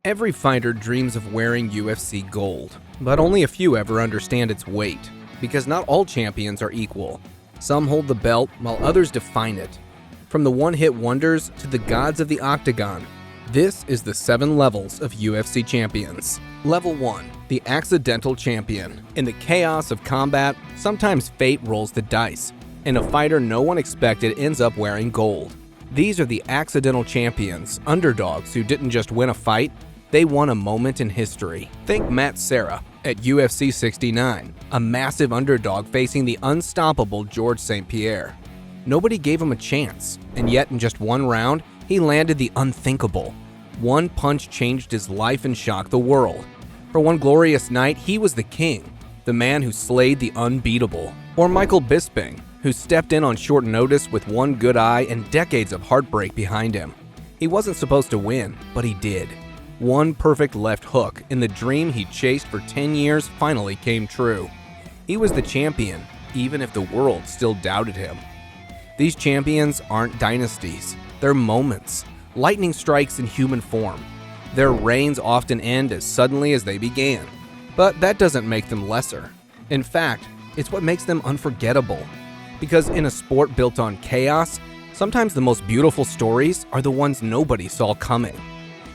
Every fighter dreams of wearing UFC gold, but only a few ever understand its weight, because not all champions are equal. Some hold the belt, while others define it. From the one-hit wonders to the gods of the octagon, this is the 7 levels of UFC champions. Level 1, the accidental champion. In the chaos of combat, sometimes fate rolls the dice, and a fighter no one expected ends up wearing gold. These are the accidental champions, underdogs who didn't just win a fight, they won a moment in history. Think Matt Serra at UFC 69, a massive underdog facing the unstoppable George St. Pierre. Nobody gave him a chance, and yet in just one round, he landed the unthinkable. One punch changed his life and shocked the world. For one glorious night, he was the king, the man who slayed the unbeatable. Or Michael Bisping, who stepped in on short notice with one good eye and decades of heartbreak behind him. He wasn't supposed to win, but he did. One perfect left hook in the dream he chased for 10 years finally came true. He was the champion, even if the world still doubted him. These champions aren't dynasties, they're moments, lightning strikes in human form. Their reigns often end as suddenly as they began, but that doesn't make them lesser. In fact, it's what makes them unforgettable. Because in a sport built on chaos, sometimes the most beautiful stories are the ones nobody saw coming.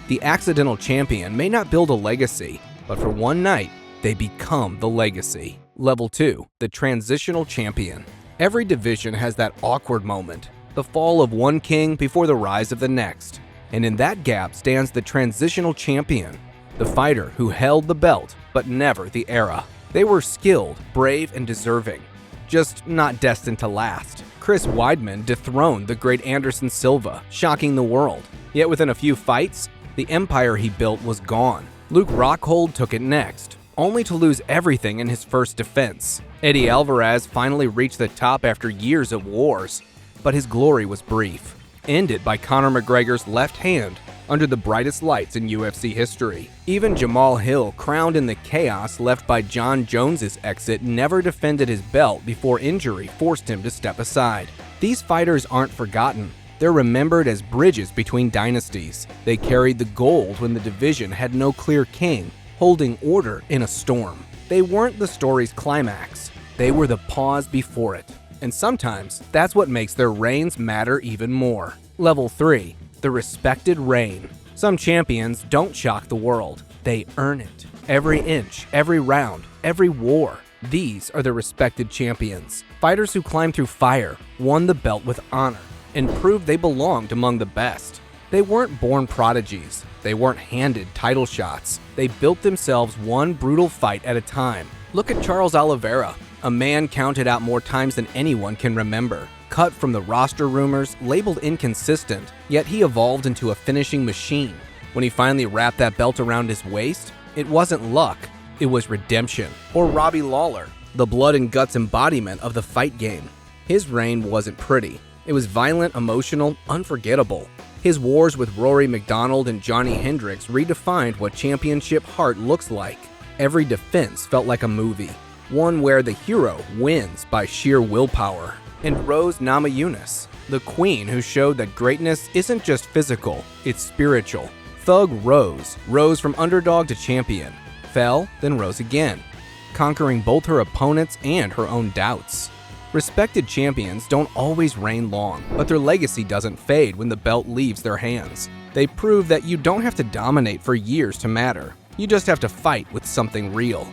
The accidental champion may not build a legacy, but for one night, they become the legacy. Level 2, the transitional champion. Every division has that awkward moment, the fall of one king before the rise of the next. And in that gap stands the transitional champion, the fighter who held the belt, but never the era. They were skilled, brave, and deserving, just not destined to last. Chris Weidman dethroned the great Anderson Silva, shocking the world. Yet within a few fights, the empire he built was gone. Luke Rockhold took it next, only to lose everything in his first defense. Eddie Alvarez finally reached the top after years of wars, but his glory was brief, ended by Conor McGregor's left hand under the brightest lights in UFC history. Even Jamal Hill, crowned in the chaos left by John Jones's exit, never defended his belt before injury forced him to step aside. These fighters aren't forgotten. They're remembered as bridges between dynasties. They carried the gold when the division had no clear king, holding order in a storm. They weren't the story's climax. They were the pause before it. And sometimes, that's what makes their reigns matter even more. Level 3, the respected reign. Some champions don't shock the world. They earn it. Every inch, every round, every war. These are the respected champions. Fighters who climbed through fire, won the belt with honor, and proved they belonged among the best. They weren't born prodigies. They weren't handed title shots. They built themselves one brutal fight at a time. Look at Charles Oliveira, a man counted out more times than anyone can remember. Cut from the roster rumors, labeled inconsistent, yet he evolved into a finishing machine. When he finally wrapped that belt around his waist, it wasn't luck, it was redemption. Or Robbie Lawler, the blood and guts embodiment of the fight game. His reign wasn't pretty. It was violent, emotional, unforgettable. His wars with Rory McDonald and Johnny Hendricks redefined what championship heart looks like. Every defense felt like a movie, one where the hero wins by sheer willpower. And Rose Namajunas, the queen who showed that greatness isn't just physical, it's spiritual. Thug rose from underdog to champion, fell, then rose again, conquering both her opponents and her own doubts. Respected champions don't always reign long, but their legacy doesn't fade when the belt leaves their hands. They prove that you don't have to dominate for years to matter. You just have to fight with something real.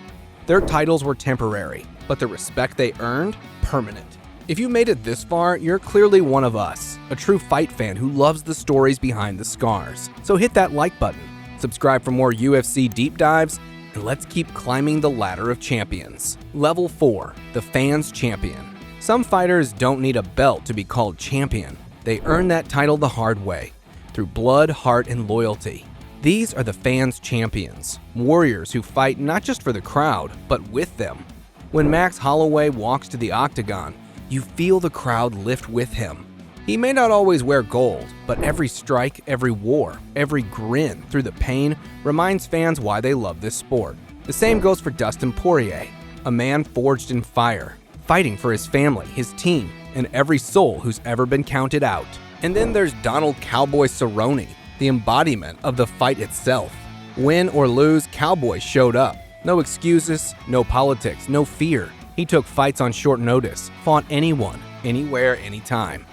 Their titles were temporary, but the respect they earned, permanent. If you made it this far, you're clearly one of us, a true fight fan who loves the stories behind the scars. So hit that like button, subscribe for more UFC deep dives, and let's keep climbing the ladder of champions. Level 4, the fans champion. Some fighters don't need a belt to be called champion. They earn that title the hard way, through blood, heart, and loyalty. These are the fans champions, warriors who fight not just for the crowd, but with them. When Max Holloway walks to the octagon, you feel the crowd lift with him. He may not always wear gold, but every strike, every war, every grin through the pain reminds fans why they love this sport. The same goes for Dustin Poirier, a man forged in fire, fighting for his family, his team, and every soul who's ever been counted out. And then there's Donald Cowboy Cerrone, the embodiment of the fight itself. Win or lose, Cowboy showed up. No excuses, no politics, no fear. He took fights on short notice, fought anyone, anywhere, anytime.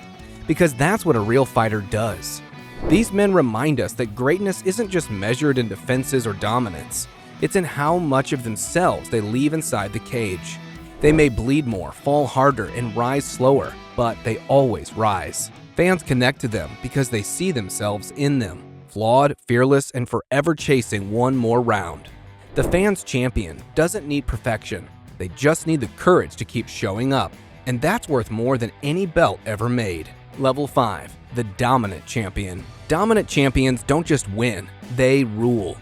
Because that's what a real fighter does. These men remind us that greatness isn't just measured in defenses or dominance. It's in how much of themselves they leave inside the cage. They may bleed more, fall harder, and rise slower, but they always rise. Fans connect to them because they see themselves in them, flawed, fearless, and forever chasing one more round. The fans' champion doesn't need perfection. They just need the courage to keep showing up. And that's worth more than any belt ever made. Level 5. The Dominant Champion. Dominant champions don't just win, they rule.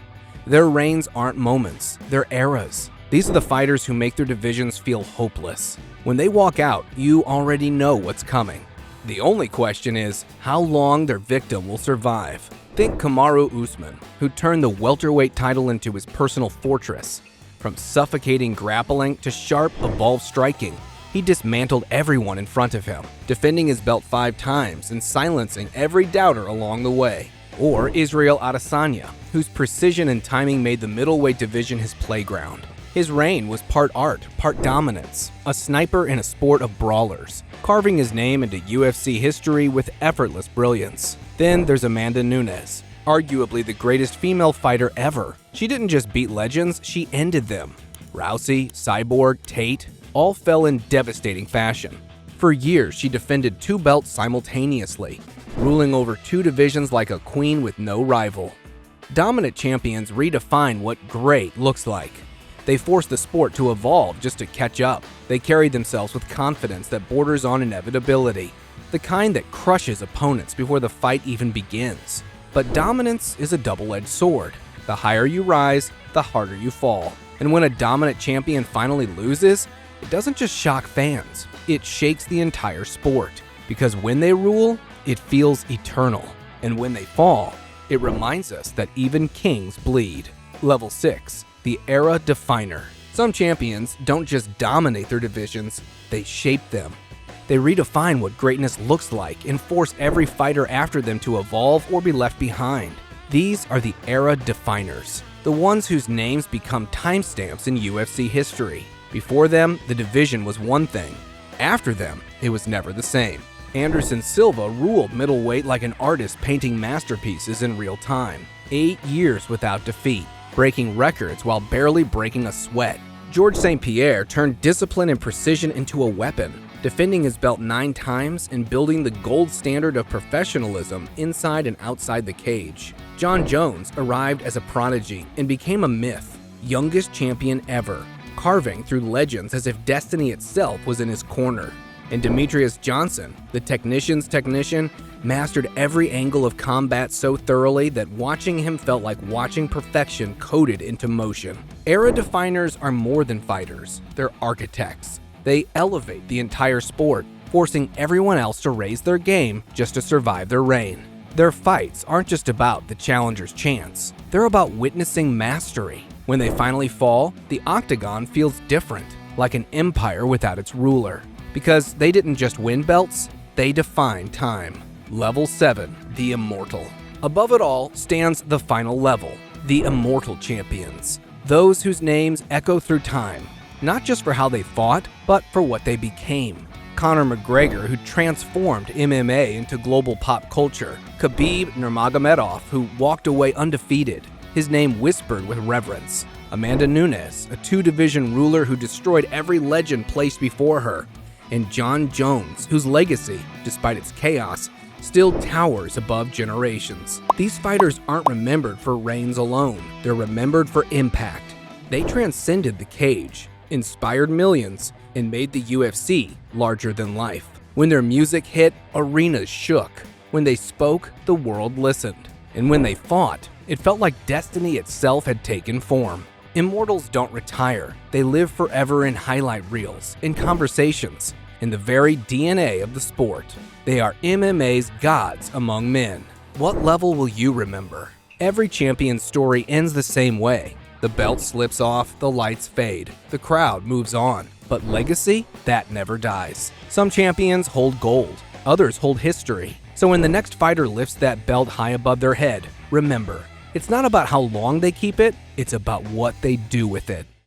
Their reigns aren't moments, they're eras. These are the fighters who make their divisions feel hopeless. When they walk out, you already know what's coming. The only question is how long their victim will survive. Think Kamaru Usman, who turned the welterweight title into his personal fortress. From suffocating grappling to sharp, evolved striking, he dismantled everyone in front of him, defending his belt 5 times and silencing every doubter along the way. Or Israel Adesanya, whose precision and timing made the middleweight division his playground. His reign was part art, part dominance, a sniper in a sport of brawlers, carving his name into UFC history with effortless brilliance. Then there's Amanda Nunes, arguably the greatest female fighter ever. She didn't just beat legends, she ended them. Rousey, Cyborg, Tate, all fell in devastating fashion. For years, she defended 2 belts simultaneously, ruling over 2 divisions like a queen with no rival. Dominant champions redefine what great looks like. They force the sport to evolve just to catch up. They carry themselves with confidence that borders on inevitability, the kind that crushes opponents before the fight even begins. But dominance is a double-edged sword. The higher you rise, the harder you fall. And when a dominant champion finally loses, it doesn't just shock fans, it shakes the entire sport. Because when they rule, it feels eternal. And when they fall, it reminds us that even kings bleed. Level 6. The Era Definer. Some champions don't just dominate their divisions, they shape them. They redefine what greatness looks like and force every fighter after them to evolve or be left behind. These are the Era Definers, the ones whose names become timestamps in UFC history. Before them, the division was one thing. After them, it was never the same. Anderson Silva ruled middleweight like an artist painting masterpieces in real time. 8 years without defeat, breaking records while barely breaking a sweat. George St. Pierre turned discipline and precision into a weapon, defending his belt 9 times and building the gold standard of professionalism inside and outside the cage. John Jones arrived as a prodigy and became a myth, youngest champion ever, carving through legends as if destiny itself was in his corner. And Demetrius Johnson, the technician's technician, mastered every angle of combat so thoroughly that watching him felt like watching perfection coded into motion. Era definers are more than fighters, they're architects. They elevate the entire sport, forcing everyone else to raise their game just to survive their reign. Their fights aren't just about the challenger's chance, they're about witnessing mastery. When they finally fall, the octagon feels different, like an empire without its ruler. Because they didn't just win belts, they defined time. Level 7, the Immortal. Above it all stands the final level, the Immortal Champions. Those whose names echo through time, not just for how they fought, but for what they became. Conor McGregor, who transformed MMA into global pop culture. Khabib Nurmagomedov, who walked away undefeated, his name whispered with reverence. Amanda Nunes, a 2-division ruler who destroyed every legend placed before her. And John Jones, whose legacy, despite its chaos, still towers above generations. These fighters aren't remembered for reigns alone, they're remembered for impact. They transcended the cage, inspired millions, and made the UFC larger than life. When their music hit, arenas shook. When they spoke, the world listened. And when they fought, it felt like destiny itself had taken form. Immortals don't retire. They live forever in highlight reels, in conversations, in the very DNA of the sport. They are MMA's gods among men. What level will you remember? Every champion's story ends the same way. The belt slips off, the lights fade, the crowd moves on. But legacy? That never dies. Some champions hold gold, others hold history. So when the next fighter lifts that belt high above their head, remember, It's not about how long they keep it, it's about what they do with it.